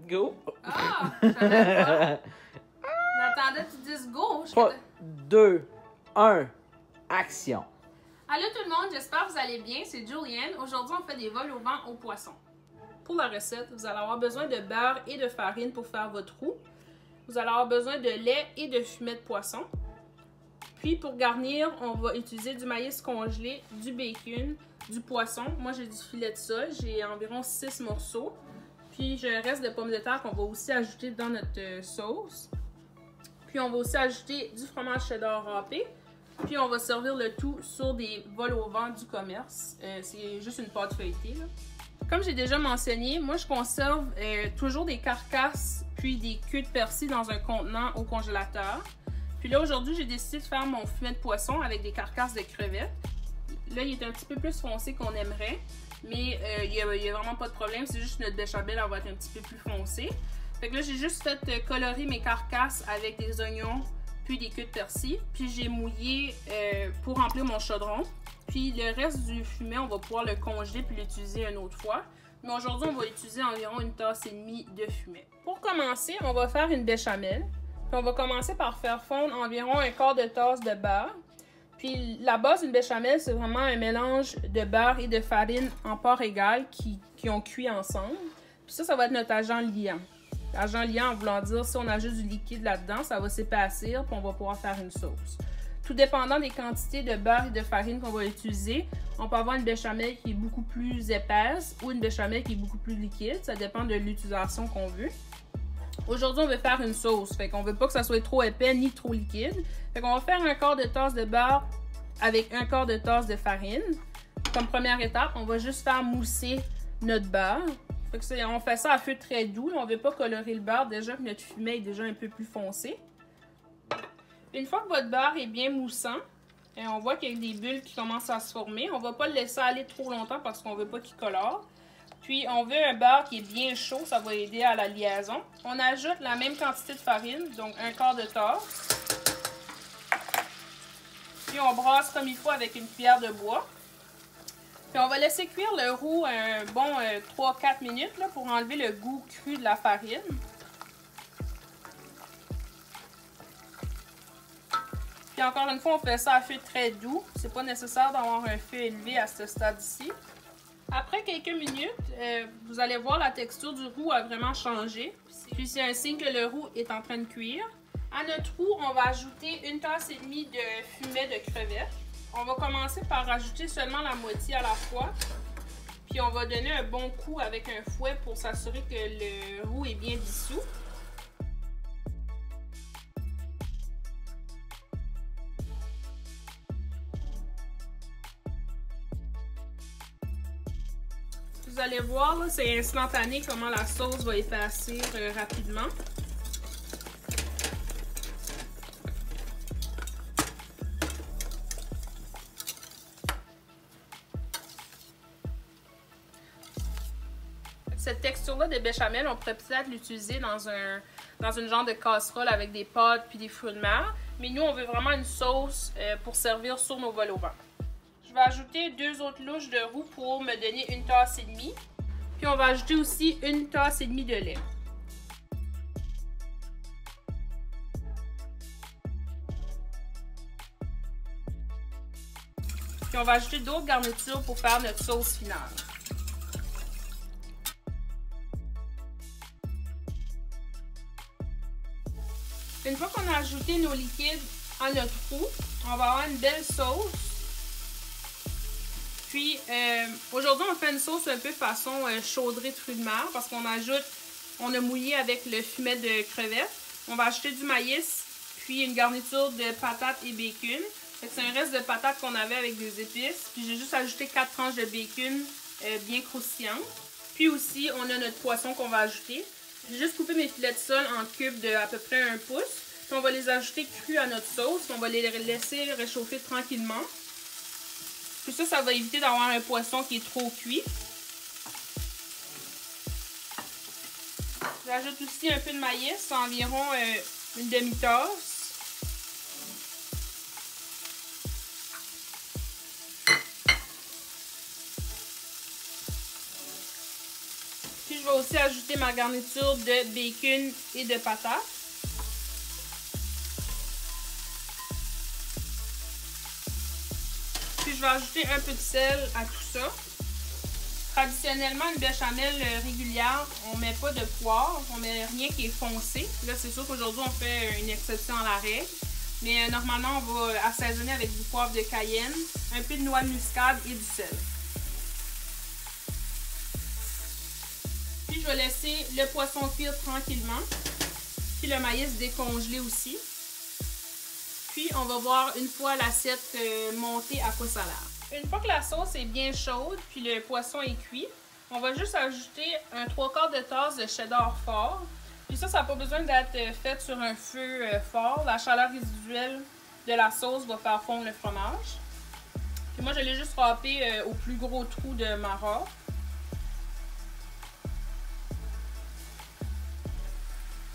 Go! Ah! Je savais pas. J'attendais que tu dises go. 3, 2, 1, action! Allô tout le monde, j'espère que vous allez bien. C'est Julienne. Aujourd'hui, on fait des vols au vent aux poissons. Pour la recette, vous allez avoir besoin de beurre et de farine pour faire votre roux. Vous allez avoir besoin de lait et de fumet de poisson. Puis pour garnir, on va utiliser du maïs congelé, du bacon, du poisson. Moi, j'ai du filet de sole. J'ai environ 6 morceaux. Puis j'ai un reste de pommes de terre qu'on va aussi ajouter dans notre sauce. Puis on va aussi ajouter du fromage cheddar râpé. Puis on va servir le tout sur des vols au vent du commerce. C'est juste une pâte feuilletée, là. Comme j'ai déjà mentionné, moi je conserve toujours des carcasses puis des queues de persil dans un contenant au congélateur. Puis là aujourd'hui j'ai décidé de faire mon fumet de poisson avec des carcasses de crevettes. Là il est un petit peu plus foncé qu'on aimerait, mais il y a vraiment pas de problème, c'est juste notre béchamel elle va être un petit peu plus foncée. Fait que là j'ai juste fait colorer mes carcasses avec des oignons puis des queues de persil. Puis j'ai mouillé pour remplir mon chaudron. Puis le reste du fumet, on va pouvoir le congeler puis l'utiliser une autre fois. Mais aujourd'hui, on va utiliser environ une tasse et demie de fumet. Pour commencer, on va faire une béchamel. Puis on va commencer par faire fondre environ un quart de tasse de beurre. Puis la base d'une béchamel, c'est vraiment un mélange de beurre et de farine en part égale qui ont cuit ensemble. Puis ça va être notre agent liant. L'agent liant en voulant dire si on ajoute du liquide là-dedans, ça va s'épaissir puis on va pouvoir faire une sauce. Tout dépendant des quantités de beurre et de farine qu'on va utiliser, on peut avoir une béchamel qui est beaucoup plus épaisse ou une béchamel qui est beaucoup plus liquide. Ça dépend de l'utilisation qu'on veut. Aujourd'hui, on veut faire une sauce. Fait qu'on veut pas que ça soit trop épais ni trop liquide. Fait qu'on va faire un quart de tasse de beurre avec un quart de tasse de farine. Comme première étape, on va juste faire mousser notre beurre. Fait que on fait ça à feu très doux. On ne veut pas colorer le beurre. Déjà que notre fumet est déjà un peu plus foncé. Une fois que votre beurre est bien moussant, on voit qu'il y a des bulles qui commencent à se former. On ne va pas le laisser aller trop longtemps parce qu'on ne veut pas qu'il colore. Puis on veut un beurre qui est bien chaud, ça va aider à la liaison. On ajoute la même quantité de farine, donc un quart de tasse. Puis on brasse comme il faut avec une cuillère de bois. Puis on va laisser cuire le roux un bon 3-4 minutes là, pour enlever le goût cru de la farine. Puis encore une fois, on fait ça à feu très doux. C'est pas nécessaire d'avoir un feu élevé à ce stade-ci. Après quelques minutes, vous allez voir la texture du roux a vraiment changé. Puis c'est un signe que le roux est en train de cuire. À notre roux, on va ajouter une tasse et demie de fumet de crevettes. On va commencer par rajouter seulement la moitié à la fois. Puis on va donner un bon coup avec un fouet pour s'assurer que le roux est bien dissous. Vous allez voir, c'est instantané comment la sauce va épaissir rapidement. Cette texture-là de béchamel, on pourrait peut-être l'utiliser dans une genre de casserole avec des pâtes puis des fruits de mer. Mais nous, on veut vraiment une sauce pour servir sur nos vols au vent. Je vais ajouter 2 autres louches de roux pour me donner une tasse et demie. Puis on va ajouter aussi une tasse et demie de lait. Puis on va ajouter d'autres garnitures pour faire notre sauce finale. Une fois qu'on a ajouté nos liquides à notre roux, on va avoir une belle sauce. Puis aujourd'hui, on fait une sauce un peu façon chaudrée de fruits de mer parce qu'on a mouillé avec le fumet de crevettes. On va ajouter du maïs, puis une garniture de patates et bacon. C'est un reste de patates qu'on avait avec des épices. Puis j'ai juste ajouté 4 tranches de bacon bien croustillantes. Puis aussi, on a notre poisson qu'on va ajouter. J'ai juste coupé mes filets de sole en cubes de à peu près 1 pouce. Puis on va les ajouter crus à notre sauce. On va les laisser réchauffer tranquillement. Puis ça va éviter d'avoir un poisson qui est trop cuit. J'ajoute aussi un peu de maïs, environ une demi-tasse. Puis je vais aussi ajouter ma garniture de bacon et de patates. Puis je vais ajouter un peu de sel à tout ça. Traditionnellement, une béchamel régulière, on met pas de poivre, on met rien qui est foncé. Là, c'est sûr qu'aujourd'hui, on fait une exception à la règle. Mais normalement, on va assaisonner avec du poivre de Cayenne, un peu de noix de muscade et du sel. Puis je vais laisser le poisson cuire tranquillement. Puis le maïs décongeler aussi. Puis on va voir une fois l'assiette montée à quoi ça a l'air. Une fois que la sauce est bien chaude, puis le poisson est cuit, on va juste ajouter un 3/4 de tasse de cheddar fort. Puis ça n'a pas besoin d'être fait sur un feu fort. La chaleur résiduelle de la sauce va faire fondre le fromage. Puis moi, je l'ai juste râpé au plus gros trou de ma râpe.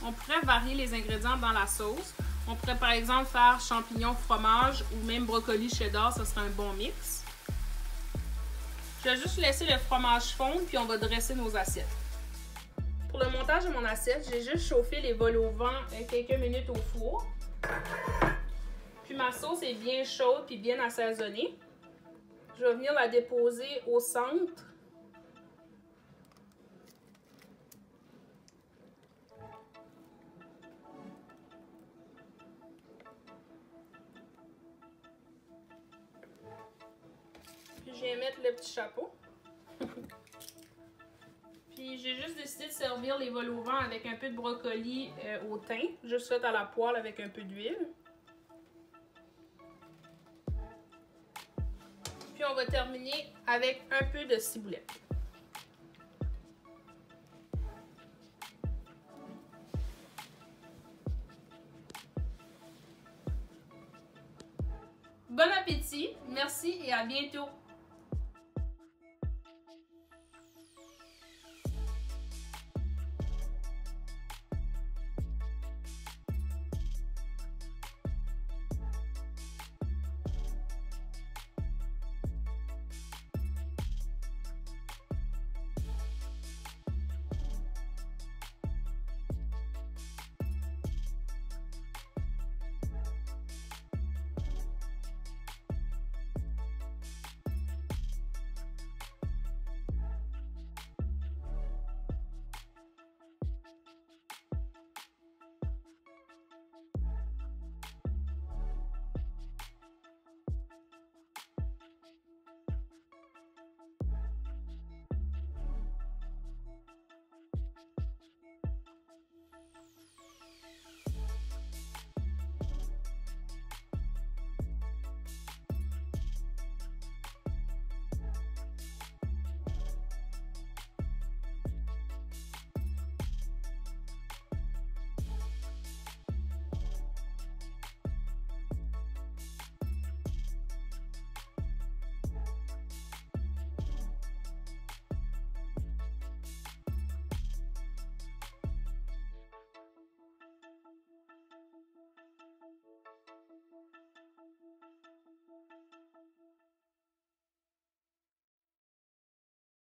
On pourrait varier les ingrédients dans la sauce. On pourrait par exemple faire champignons, fromage ou même brocoli cheddar, ça serait un bon mix. Je vais juste laisser le fromage fondre puis on va dresser nos assiettes. Pour le montage de mon assiette, j'ai juste chauffé les vols au vent quelques minutes au four. Puis ma sauce est bien chaude puis bien assaisonnée. Je vais venir la déposer au centre. Je vais mettre le petit chapeau. Puis j'ai juste décidé de servir les vols au vent avec un peu de brocoli au thym, juste fait à la poêle avec un peu d'huile. Puis on va terminer avec un peu de ciboulette. Bon appétit, merci et à bientôt!